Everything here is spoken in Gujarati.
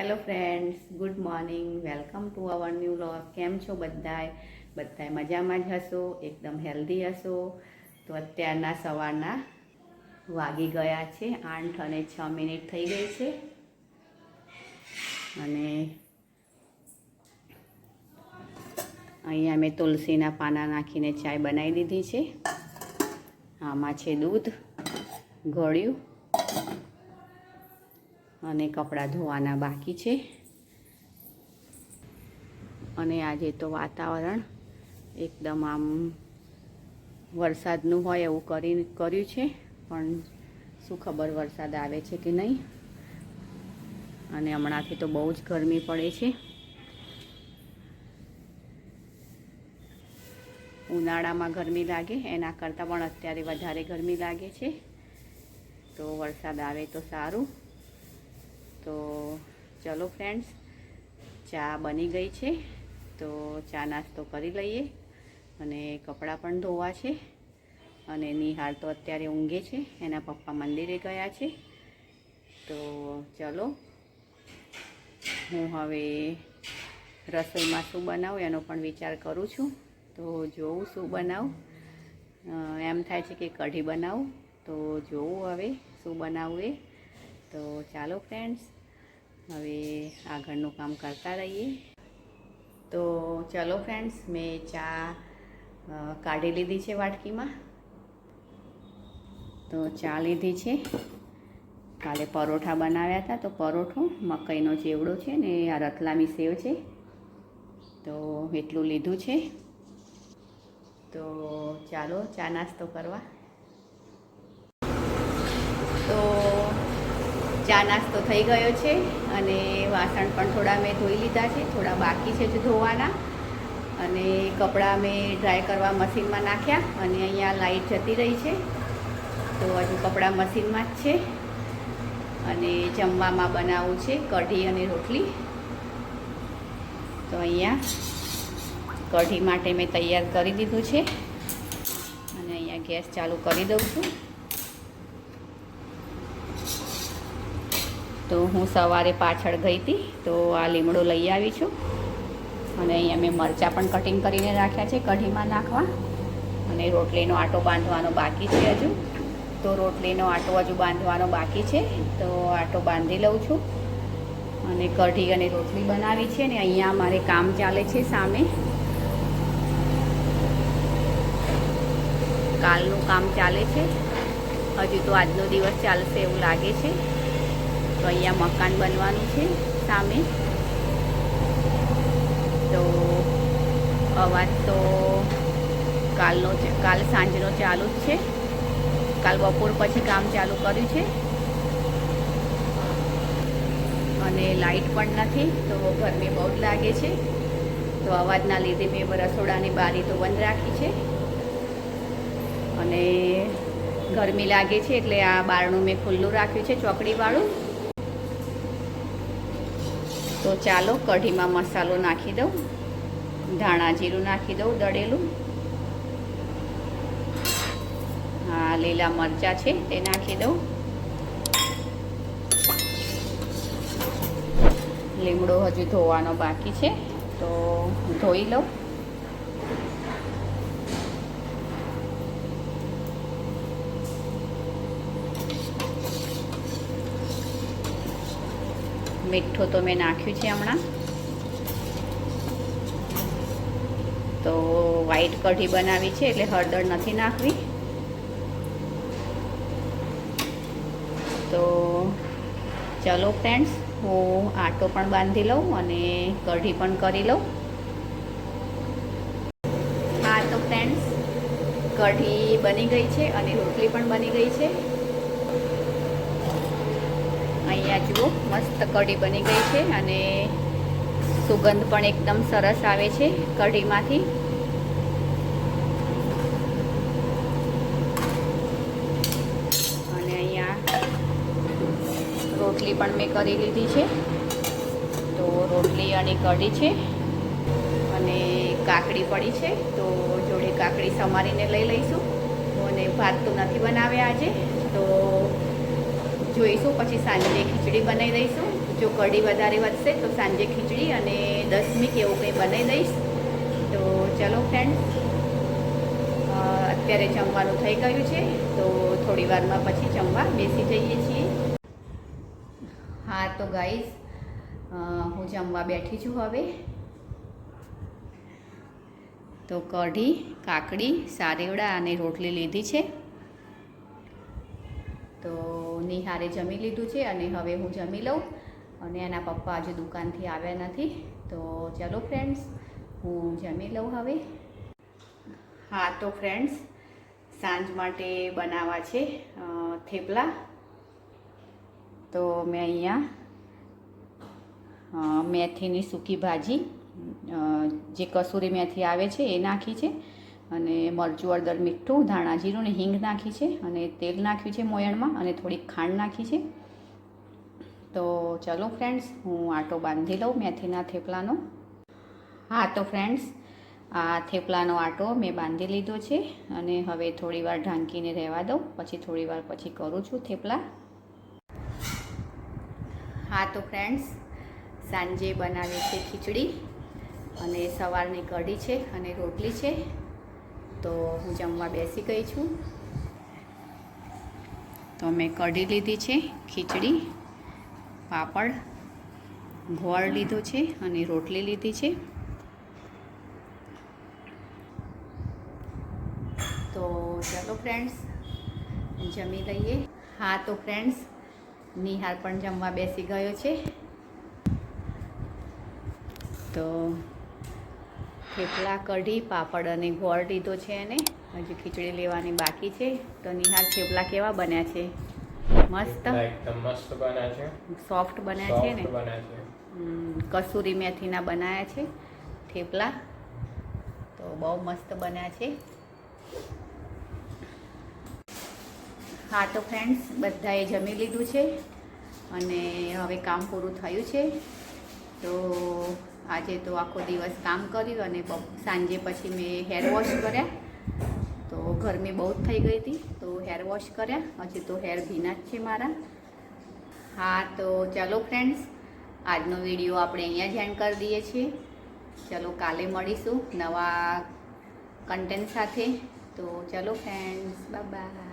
Hello friends, good morning. Welcome to our new vlog. કેમ છો બધાય મજામાં જ હશો, એકદમ હેલ્ધી હશો. તો અત્યારના સવારના વાગી ગયા છે 8 અને 6 મિનિટ થઈ ગઈ છે. અને અહીંયા મેં તુલસીના પાના નાખીને ચાય બનાવી દીધી છે. આમાં છે દૂધ, ગળ્યું અને કપડાં ધોવાના બાકી છે. અને આજે તો વાતાવરણ એકદમ આમ વરસાદનું હોય એવું કર્યું છે, પણ શું ખબર વરસાદ આવે છે કે નહીં. અને હમણાંથી તો બહુ જ ગરમી પડે છે. ઉનાળામાં ગરમી લાગે એના કરતાં પણ અત્યારે વધારે ગરમી લાગે છે. તો વરસાદ આવે તો સારું. તો ચલો ફ્રેન્ડ્સ, ચા બની ગઈ છે, તો ચા નાસ્તો કરી લઈએ. અને કપડાં પણ ધોવા છે. અને નિહાળ તો અત્યારે ઊંઘે છે, એના પપ્પા મંદિરે ગયા છે. તો ચલો, હું હવે રસોઈમાં શું બનાવું એનો પણ વિચાર કરું છું. તો જોઉં શું બનાવું. એમ થાય છે કે કઢી બનાવું, તો જોઉં હવે શું બનાવું એ. તો ચાલો ફ્રેન્ડ્સ, હવે આગળનું કામ કરતા રહીએ. તો ચલો ફ્રેન્ડ્સ, મેં ચા કાઢી લીધી છે વાટકીમાં. તો ચા લીધી છે. કાલે પરોઠા બનાવ્યા હતા, તો પરોઠું મકાઈનો ચેવડો છે ને આ રતલામી સેવ છે, તો એટલું લીધું છે. તો ચાલો ચા નાસ્તો કરવા. તો ચા નાસ્તો થઈ ગયો છે. અને વાસણ પણ થોડા મેં ધોઈ લીધા છે, થોડા બાકી છે જ ધોવાના. અને કપડાં મેં ડ્રાય કરવા મશીનમાં નાખ્યા. અને અહીંયા લાઈટ જતી રહી છે, તો હજુ કપડાં મશીનમાં જ છે. અને જમવામાં બનાવવું છે કઢી અને રોટલી. તો અહીંયા કઢી માટે મેં તૈયાર કરી દીધું છે. અને અહીંયા ગેસ ચાલુ કરી દઉં છું. તો હું સવારે પાછળ ગઈ હતી, તો આ લીમડો લઈ આવી છું. અને અહીંયા મેં મરચાં પણ કટિંગ કરીને રાખ્યા છે કઢીમાં નાખવા. અને રોટલીનો આટો બાંધવાનો બાકી છે હજુ. તો રોટલીનો આટો હજુ બાંધવાનો બાકી છે, તો આટો બાંધી લઉં છું. અને કઢી અને રોટલી બનાવી છે. ને અહીંયા મારે કામ ચાલે છે સામે. કાલનું કામ ચાલે છે. હજુ તો આજનો દિવસ ચાલશે એવું લાગે છે. તો અહીંયા મકાન બનવાનું છે સામે. તો અવાજ તો કાલ સાંજનો ચાલુ જ છે. કાલ બપોર પછી કામ ચાલુ કર્યું છે. અને લાઇટ પણ નથી, તો ગરમી બહુ જ લાગે છે. તો અવાજના લીધે મેં રસોડાની બારી તો બંધ રાખી છે. અને ગરમી લાગે છે એટલે આ બારણું મેં ખુલ્લું રાખ્યું છે, ચોકડીવાળું. તો ચાલો કઢીમાં મસાલો નાખી દઉં. ધાણા જીરું નાખી દઉં દળેલું. હા, લીલા મરચાં છે તે નાખી દઉં. લીમડો હજુ ધોવાનો બાકી છે, તો ધોઈ લઉં. મીઠું તો મેં નાખ્યું છે હમણાં. તો વ્હાઈટ કઢી બનાવી છે એટલે હળદર નથી નાખવી. તો ચલો ફ્રેન્ડ્સ, હું આટો પણ બાંધી લઉં અને કઢી પણ કરી લઉં. હા તો ફ્રેન્ડ્સ, કઢી બની ગઈ છે અને રોટલી પણ બની ગઈ છે. અહીંયા જુઓ, મસ્ત કઢી બની ગઈ છે. અને સુગંધ પણ એકદમ સરસ આવે છે કઢીમાંથી. અને અહીંયા રોટલી પણ મેં કરી લીધી છે. તો રોટલી અને કઢી છે. અને કાકડી પડી છે, તો જોડે કાકડી સમારીને લઈ લઈશું. અને ભાત તો નથી બનાવ્યા આજે, તો જોઈશું. પછી સાંજે ખીચડી બનાવી દઈશું. જો કઢી વધારે વધશે તો સાંજે ખીચડી અને દસમી કે એવું કંઈ બનાવી દઈશ. તો ચલો ફ્રેન્ડ્સ, અત્યારે જમવાનું થઈ ગયું છે, તો થોડી વારમાં પછી જમવા બેસી જઈએ છીએ. હા તો ગાઈઝ, હું જમવા બેઠી છું હવે. તો કઢી, કાકડી, સારેવડા અને રોટલી લીધી છે. તો નિહારે જમી લીધું છે અને હવે હું જમી લઉં. અને એના પપ્પા હજુ દુકાનથી આવ્યા નથી. તો ચલો ફ્રેન્ડ્સ, હું જમી લઉં હવે. હા તો ફ્રેન્ડ્સ, સાંજ માટે બનાવવા છે થેપલા. તો મેં અહીંયા મેથીની સૂકી ભાજી, જે કસૂરી મેથી આવે છે એ નાખી છે, અને મરચું, હળદર, મીઠું, ધાણા જીરું ને હિંગ નાખી છે, અને તેલ નાખ્યું છે મોયણમાં, અને થોડીક ખાંડ નાખી છે. તો ચલો ફ્રેન્ડ્સ, હું આટો બાંધી લઉં મેથીના થેપલાનો. હા તો ફ્રેન્ડ્સ, આ થેપલાનો આટો મેં બાંધી લીધો છે, અને હવે થોડી વાર ઢાંકીને રહેવા દઉં, પછી થોડી વાર પછી કરું છું થેપલા. હા તો ફ્રેન્ડ્સ, સાંજે બનાવી છે ખીચડી, અને સવારની કઢી છે અને રોટલી છે. તો હું જમવા બેસી ગઈ છું. તો મેં કઢી લીધી છે, ખીચડી, પાપડ, ગોળ લીધો છે અને રોટલી લીધી છે. તો ચાલો ફ્રેન્ડ્સ, જમી લઈએ. હા તો ફ્રેન્ડ્સ, નિહાર પણ જમવા બેસી ગયો છે. તો થેપલા, કઢી, પાપડ અને ગોળ લીધો છે એને. હજી ખીચડી લેવાની બાકી છે. તો નિહાર, થેપલા કેવા બન્યા છે? મસ્ત, એકદમ મસ્ત બન્યા છે. સોફ્ટ બન્યા છે ને? બન્યા છે. કસૂરી મેથીના બનાવ્યા છે થેપલા. તો બહુ મસ્ત બન્યા છે. હા તો ફ્રેન્ડ્સ, બધાએ જમી લીધું છે અને હવે કામ પૂરું થયું છે. તો આજે તો આખો દિવસ કામ કર્યું, અને સાંજે પછી મેં હેર વોશ કર્યા. તો ગરમી બહુ જ થઈ ગઈ હતી, તો હેર વોશ કર્યા. હજી તો હેર ભીના જ છે મારા. હા તો ચાલો ફ્રેન્ડ્સ, આજનો વિડીયો આપણે અહીંયા જ એન્ડ કરી દઈએ છીએ. ચલો, કાલે મળીશું નવા કન્ટેન્ટ સાથે. તો ચલો ફ્રેન્ડ્સ, બાય બાય.